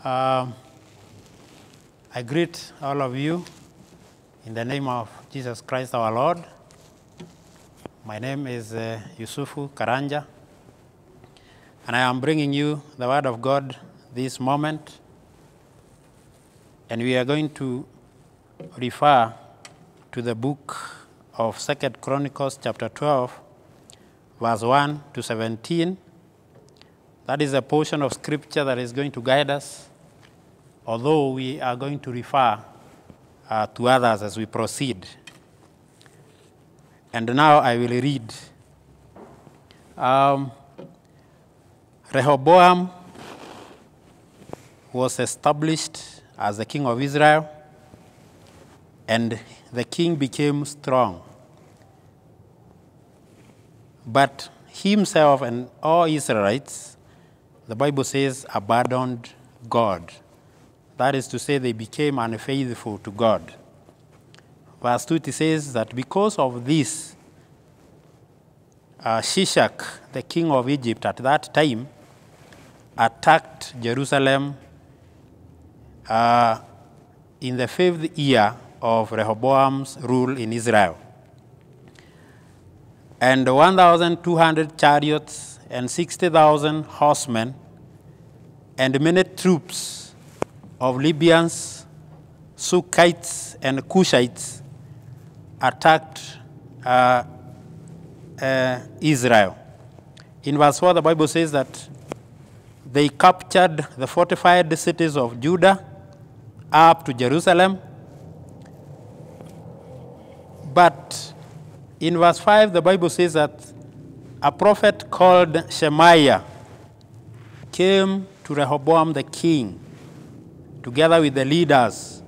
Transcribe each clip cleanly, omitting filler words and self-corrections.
I greet all of you in the name of Jesus Christ our Lord. My name is BY Karanja, and I am bringing you the Word of God this moment. And we are going to refer to the book of 2 Chronicles chapter 12, verse 1 to 17. That is a portion of scripture that is going to guide us, although we are going to refer to others as we proceed. And now I will read. Rehoboam was established as the king of Israel, and the king became strong. But himself and all Israelites, the Bible says, abandoned God. That is to say, they became unfaithful to God. Verse 2, it says that because of this, Shishak, the king of Egypt at that time, attacked Jerusalem in the 5th year of Rehoboam's rule in Israel. And 1,200 chariots and 60,000 horsemen and many troops of Libyans, Sukkites, and Cushites attacked Israel. In verse 4, the Bible says that they captured the fortified cities of Judah up to Jerusalem. But in verse 5, the Bible says that a prophet called Shemaiah came to Rehoboam the king, together with the leaders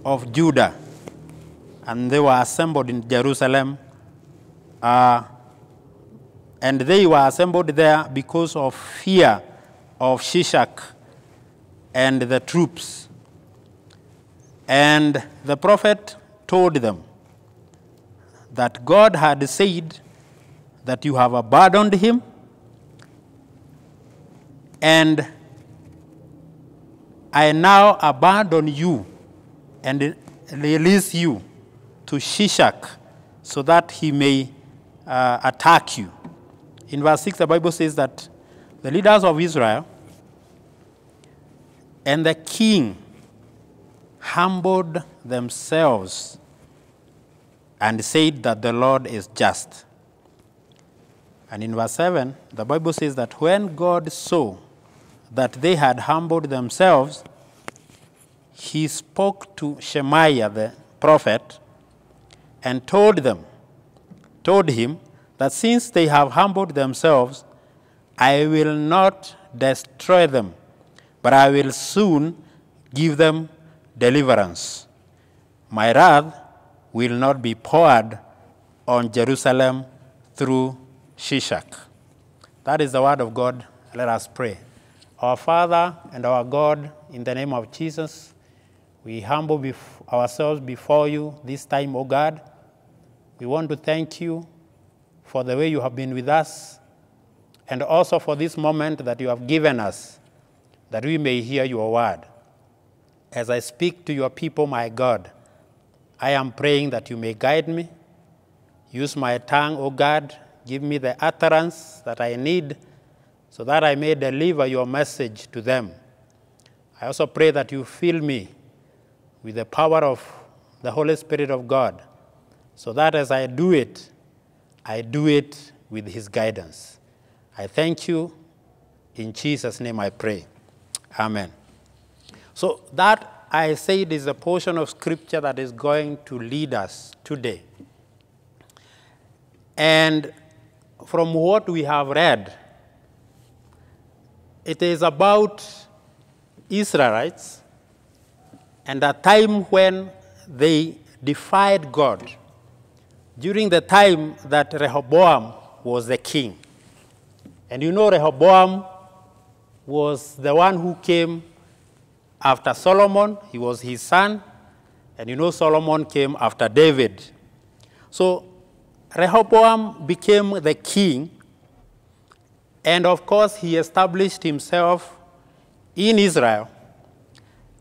of Judah, and they were assembled in Jerusalem. And they were assembled there because of fear of Shishak and the troops. And the prophet told them that God had said that you have abandoned him, and I now abandon you and release you to Shishak so that he may attack you. In verse 6, the Bible says that the leaders of Israel and the king humbled themselves and said that the Lord is just. And in verse 7, the Bible says that when God saw that they had humbled themselves, he spoke to Shemaiah the prophet and told him that since they have humbled themselves, I will not destroy them, but I will soon give them deliverance. My wrath will not be poured on Jerusalem through Shishak. That is the word of God. Let us pray. Our Father and our God, in the name of Jesus, we humble ourselves before you this time, O God. We want to thank you for the way you have been with us, and also for this moment that you have given us, that we may hear your word. As I speak to your people, my God, I am praying that you may guide me. Use my tongue, O God. Give me the utterance that I need so that I may deliver your message to them. I also pray that you fill me with the power of the Holy Spirit of God, so that as I do it with his guidance. I thank you. In Jesus' name I pray. Amen. So that, I said, is a portion of scripture that is going to lead us today. And from what we have read, it is about Israelites and a time when they defied God, during the time that Rehoboam was the king. And you know, Rehoboam was the one who came after Solomon. He was his son. And you know, Solomon came after David. So Rehoboam became the king, and of course he established himself in Israel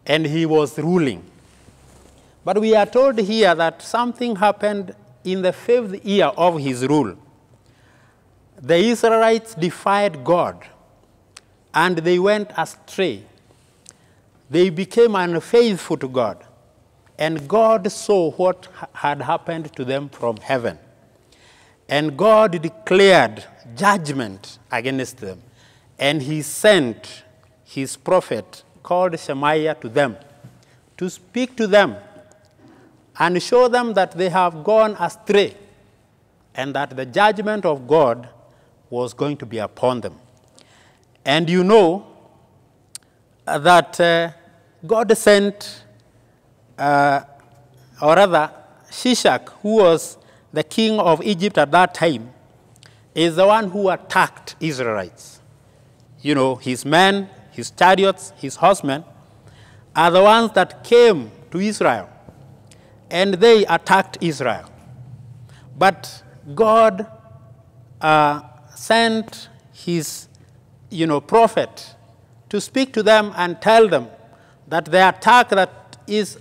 and he was ruling. But we are told here that something happened in the 5th year of his rule. The Israelites defied God, and they went astray. They became unfaithful to God, and God saw what had happened to them from heaven. And God declared judgment against them, and he sent his prophet called Shemaiah to them to speak to them and show them that they have gone astray and that the judgment of God was going to be upon them. And you know that God sent, or rather, Shishak, who was the king of Egypt at that time, is the one who attacked Israelites. You know, his men, his chariots, his horsemen are the ones that came to Israel, and they attacked Israel. But God sent his, prophet to speak to them and tell them that the attack that is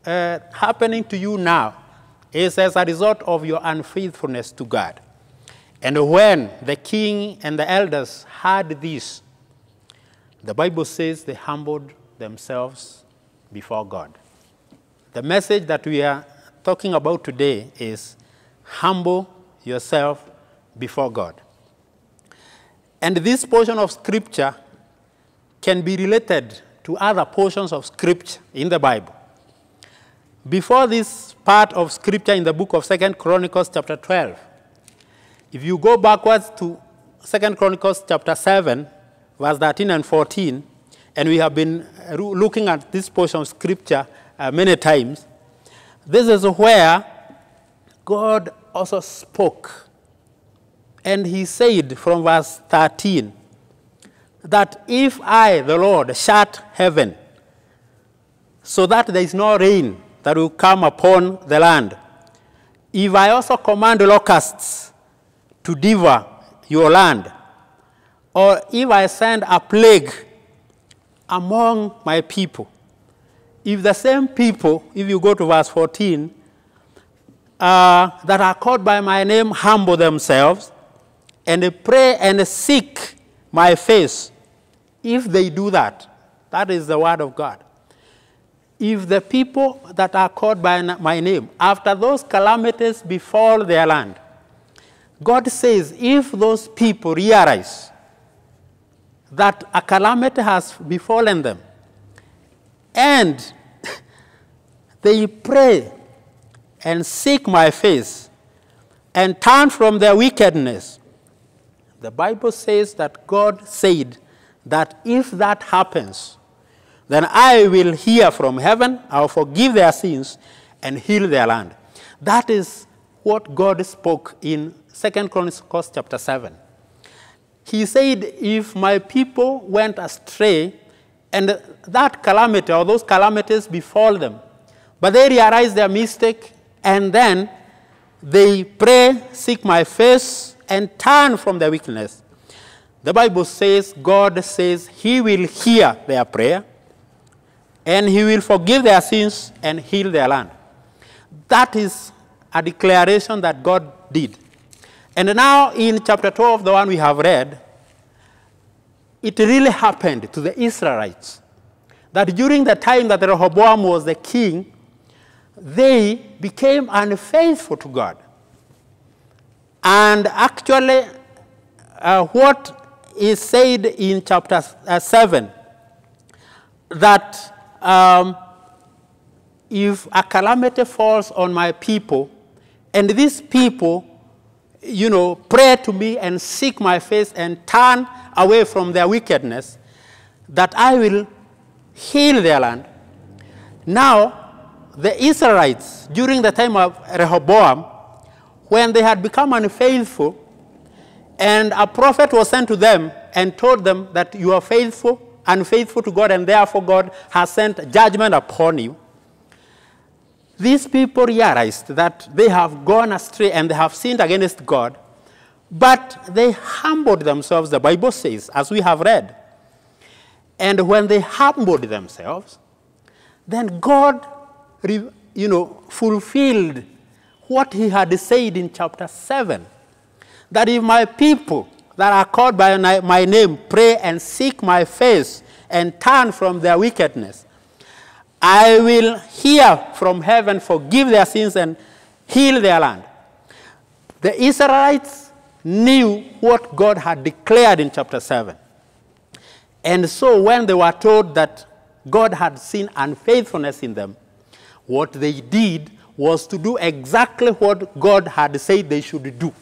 happening to you now is as a result of your unfaithfulness to God. And when the king and the elders heard this, the Bible says they humbled themselves before God. The message that we are talking about today is humble yourself before God. And this portion of Scripture can be related to other portions of Scripture in the Bible. Before this part of Scripture in the book of 2 Chronicles chapter 12, if you go backwards to 2 Chronicles chapter 7, verse 13 and 14, and we have been looking at this portion of Scripture many times, this is where God also spoke. And he said from verse 13, that if I, the Lord, shut heaven, so that there is no rain that will come upon the land, if I also command locusts to devour your land, or if I send a plague among my people, if the same people, if you go to verse 14, that are called by my name humble themselves and pray and seek my face, if they do that, that is the word of God. If the people that are called by my name, after those calamities befall their land, God says if those people realize that a calamity has befallen them, and they pray and seek my face and turn from their wickedness, the Bible says that God said that if that happens, then I will hear from heaven, I will forgive their sins, and heal their land. That is what God spoke in 2 Chronicles chapter 7. He said, if my people went astray, and that calamity or those calamities befall them, but they realize their mistake, and then they pray, seek my face, and turn from their wickedness, the Bible says, God says he will hear their prayer, and he will forgive their sins and heal their land. That is a declaration that God did. And now in chapter 12, the one we have read, it really happened to the Israelites that during the time that Rehoboam was the king, they became unfaithful to God. And actually, what is said in chapter 7, that if a calamity falls on my people, and these people, pray to me and seek my face and turn away from their wickedness, that I will heal their land. Now, the Israelites, during the time of Rehoboam, when they had become unfaithful, and a prophet was sent to them and told them that you are unfaithful to God, and therefore God has sent judgment upon you. These people realized that they have gone astray and they have sinned against God, but they humbled themselves, the Bible says, as we have read. And when they humbled themselves, then God, fulfilled what he had said in chapter 7, that if my people that are called by my name pray and seek my face and turn from their wickedness, I will hear from heaven, forgive their sins, and heal their land. The Israelites knew what God had declared in chapter 7. And so when they were told that God had seen unfaithfulness in them, what they did was to do exactly what God had said they should do.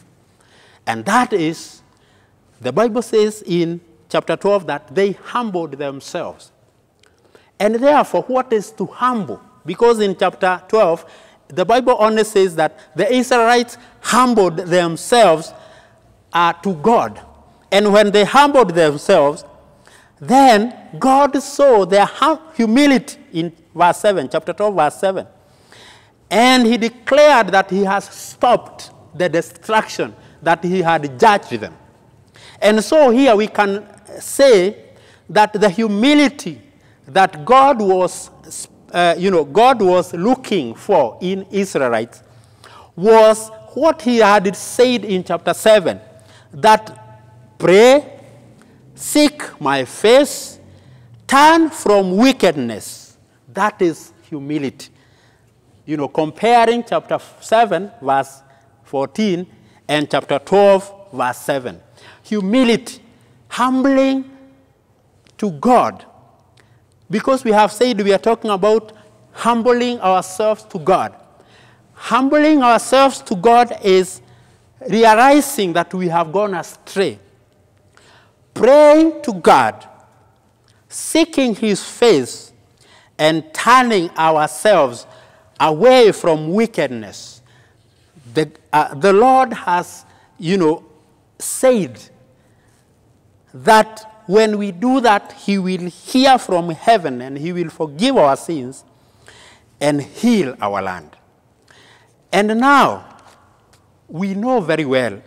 And that is, the Bible says in chapter 12 that they humbled themselves. And therefore, what is to humble? Because in chapter 12, the Bible only says that the Israelites humbled themselves to God. And when they humbled themselves, then God saw their humility in verse 7, chapter 12, verse 7. And he declared that he has stopped the destruction that he had judged them. And so here we can say that the humility that God was, God was looking for in Israelites was what he had said in chapter 7, that pray, seek my face, turn from wickedness. That is humility. Comparing chapter 7, verse 14, and chapter 12, verse 7. Humility, humbling to God. Because we have said we are talking about humbling ourselves to God. Humbling ourselves to God is realizing that we have gone astray. Praying to God, seeking his face, and turning ourselves away from wickedness. The Lord has, said that when we do that, he will hear from heaven and he will forgive our sins and heal our land. And now, we know very well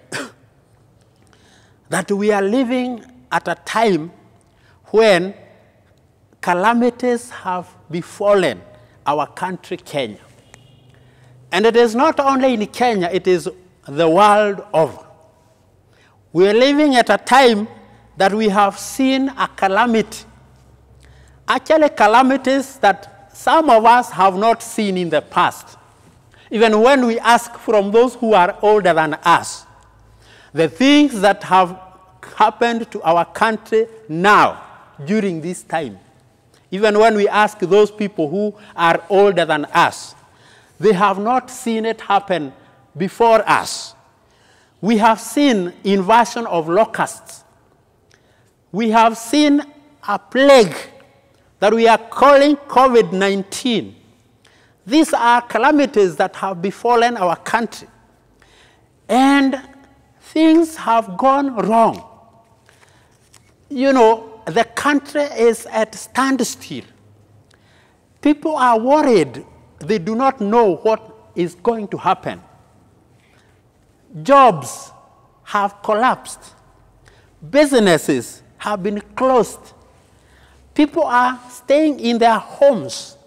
that we are living at a time when calamities have befallen our country, Kenya. And it is not only in Kenya, it is the world over. We are living at a time that we have seen a calamity. Actually, calamities that some of us have not seen in the past. Even when we ask from those who are older than us, the things that have happened to our country now, during this time, even when we ask those people who are older than us, they have not seen it happen before us. We have seen invasion of locusts. We have seen a plague that we are calling COVID-19. These are calamities that have befallen our country. And things have gone wrong. The country is at standstill. People are worried. They do not know what is going to happen. Jobs have collapsed. Businesses have been closed. People are staying in their homes.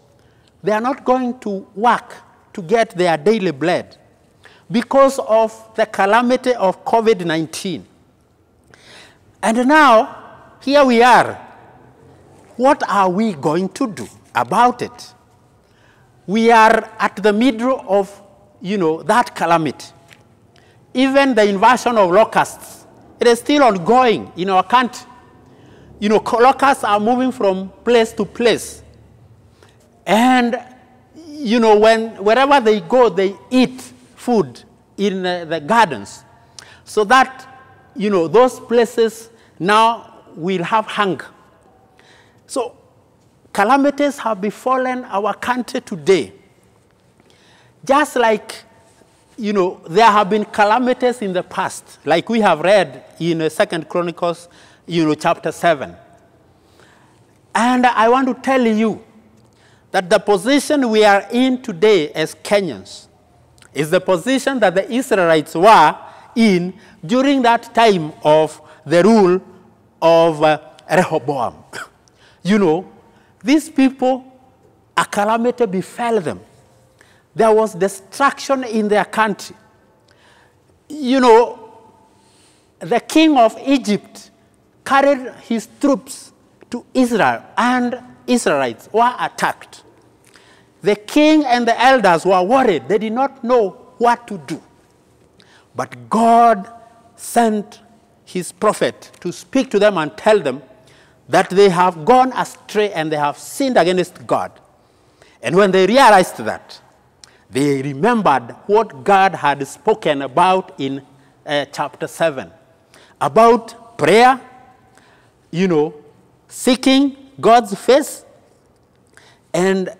They are not going to work to get their daily bread because of the calamity of COVID-19. And now, here we are. What are we going to do about it? We are at the middle of, that calamity. Even the invasion of locusts, it is still ongoing in our country. Locusts are moving from place to place. And, wherever they go, they eat food in the gardens. So that, those places now will have hunger. So, calamities have befallen our country today. Just like, there have been calamities in the past, like we have read in 2 Chronicles, chapter 7. And I want to tell you that the position we are in today as Kenyans is the position that the Israelites were in during that time of the rule of Rehoboam. These people a calamity befell them. There was destruction in their country. You know, the king of Egypt carried his troops to Israel, and Israelites were attacked. The king and the elders were worried. They did not know what to do. But God sent his prophet to speak to them and tell them that they have gone astray and they have sinned against God. And when they realized that, they remembered what God had spoken about in chapter 7, about prayer, you know, seeking God's face and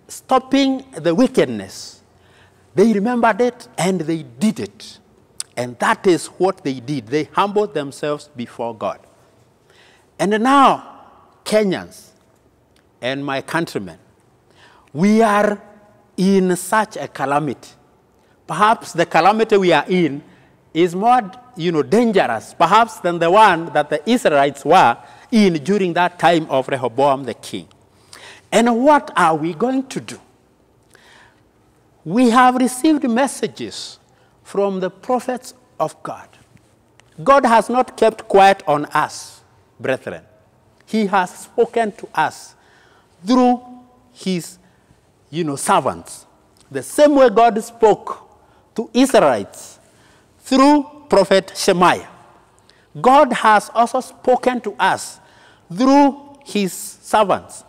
stopping the wickedness. They remembered it and they did it. And that is what they did. They humbled themselves before God. And now, Kenyans and my countrymen, we are in such a calamity. Perhaps the calamity we are in is more, dangerous, perhaps, than the one that the Israelites were in during that time of Rehoboam the king. And what are we going to do? We have received messages from the prophets of God. God has not kept quiet on us, brethren. He has spoken to us through his, servants. The same way God spoke to Israelites through prophet Shemaiah. God has also spoken to us through his servants.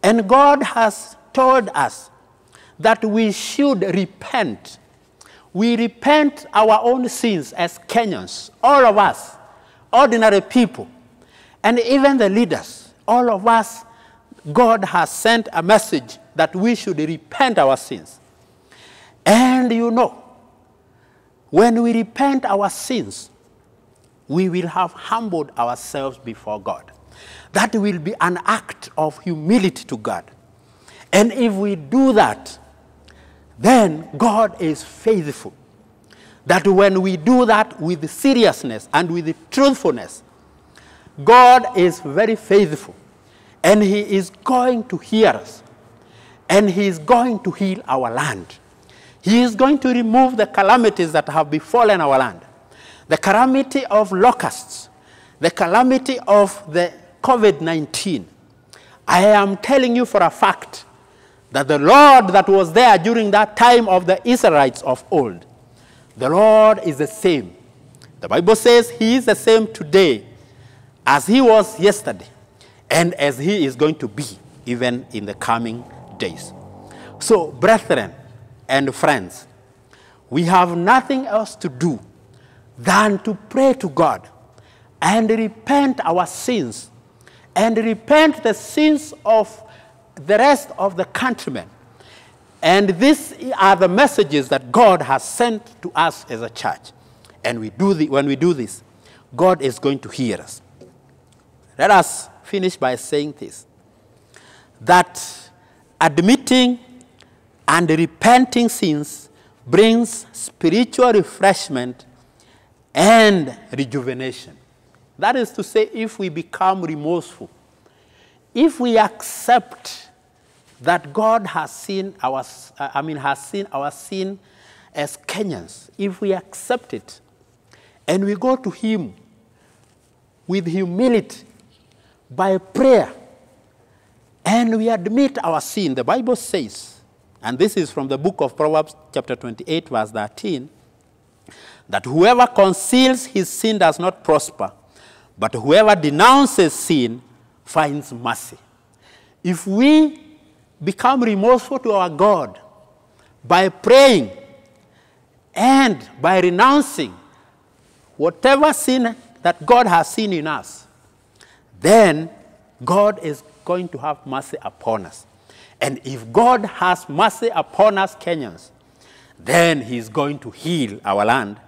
And God has told us that we should repent. We repent our own sins as Kenyans, all of us, ordinary people, and even the leaders, all of us. God has sent a message that we should repent our sins. And when we repent our sins, we will have humbled ourselves before God. That will be an act of humility to God. And if we do that, then God is faithful. That when we do that with seriousness and with truthfulness, God is very faithful. And he is going to hear us. And he is going to heal our land. He is going to remove the calamities that have befallen our land. The calamity of locusts. The calamity of the COVID-19. I am telling you for a fact that the Lord that was there during that time of the Israelites of old, the Lord is the same. The Bible says he is the same today as he was yesterday and as he is going to be even in the coming days. So, brethren and friends, we have nothing else to do than to pray to God and repent our sins and repent the sins of the rest of the countrymen. And these are the messages that God has sent to us as a church. And when we do this, God is going to hear us. Let us finish by saying this, that admitting and repenting sins brings spiritual refreshment and rejuvenation. That is to say, if we become remorseful, if we accept that God has seen our sin as Kenyans, if we accept it and we go to him with humility by prayer and we admit our sin, the Bible says, and this is from the book of Proverbs chapter 28 verse 13, that whoever conceals his sin does not prosper, but whoever denounces sin finds mercy. If we become remorseful to our God by praying and by renouncing whatever sin that God has seen in us, then God is going to have mercy upon us. And if God has mercy upon us, Kenyans, then he is going to heal our land,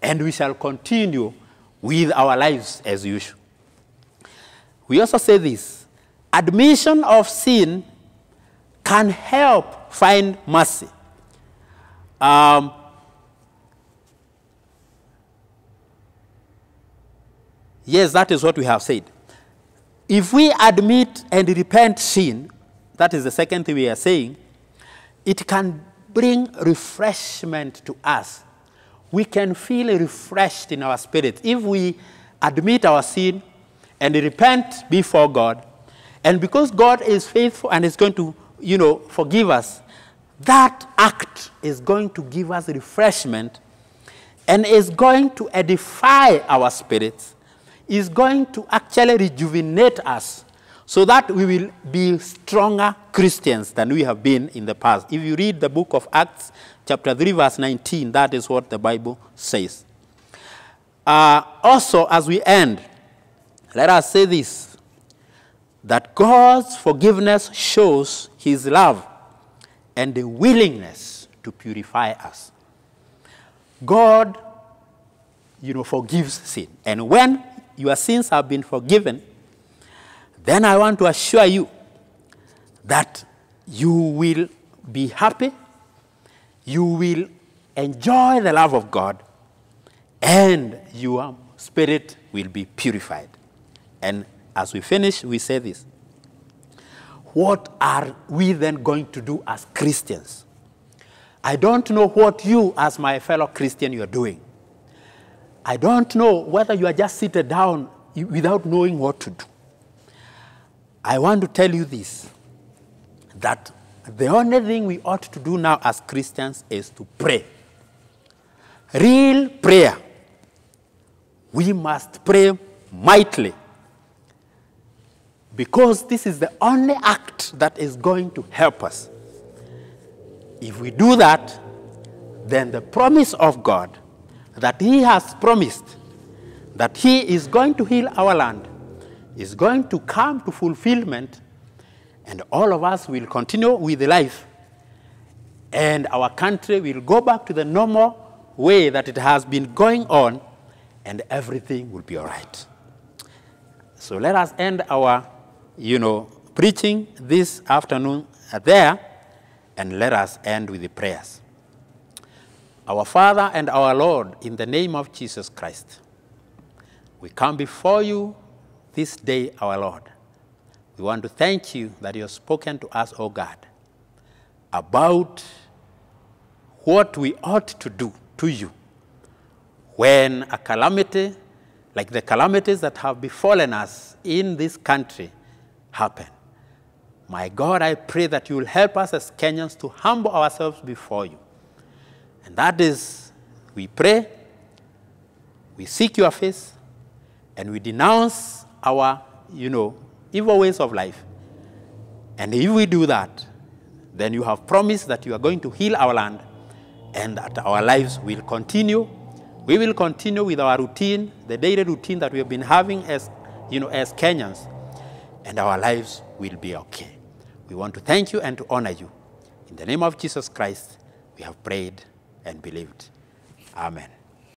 and we shall continue with our lives as usual. We also say this, admission of sin can help find mercy. Yes, that is what we have said. If we admit and repent sin, that is the second thing we are saying, it can bring refreshment to us. We can feel refreshed in our spirit if we admit our sin and repent before God. And because God is faithful and is going to, forgive us, that act is going to give us refreshment and is going to edify our spirits, is going to actually rejuvenate us so that we will be stronger Christians than we have been in the past. If you read the book of Acts, chapter 3, verse 19, that is what the Bible says. Also, as we end, let us say this, that God's forgiveness shows his love and the willingness to purify us. God, forgives sin. And when your sins have been forgiven, then I want to assure you that you will be happy, you will enjoy the love of God, and your spirit will be purified. And as we finish, we say this. What are we then going to do as Christians? I don't know what you, as my fellow Christian, you are doing. I don't know whether you are just seated down without knowing what to do. I want to tell you this, that the only thing we ought to do now as Christians is to pray. Real prayer. We must pray mightily, because this is the only act that is going to help us. If we do that, then the promise of God that he has promised that he is going to heal our land is going to come to fulfillment, and all of us will continue with life, and our country will go back to the normal way that it has been going on, and everything will be all right. So let us end our, preaching this afternoon there, and let us end with the prayers. Our Father and our Lord, in the name of Jesus Christ, we come before you this day, our Lord. We want to thank you that you have spoken to us, O God, about what we ought to do to you when a calamity, like the calamities that have befallen us in this country, happen. My God, I pray that you will help us as Kenyans to humble ourselves before you. And that is, we pray, we seek your face, and we denounce our, evil ways of life. And if we do that, then you have promised that you are going to heal our land and that our lives will continue. We will continue with our routine, the daily routine that we have been having as Kenyans, and our lives will be okay. We want to thank you and to honor you. In the name of Jesus Christ, we have prayed and believed. Amen.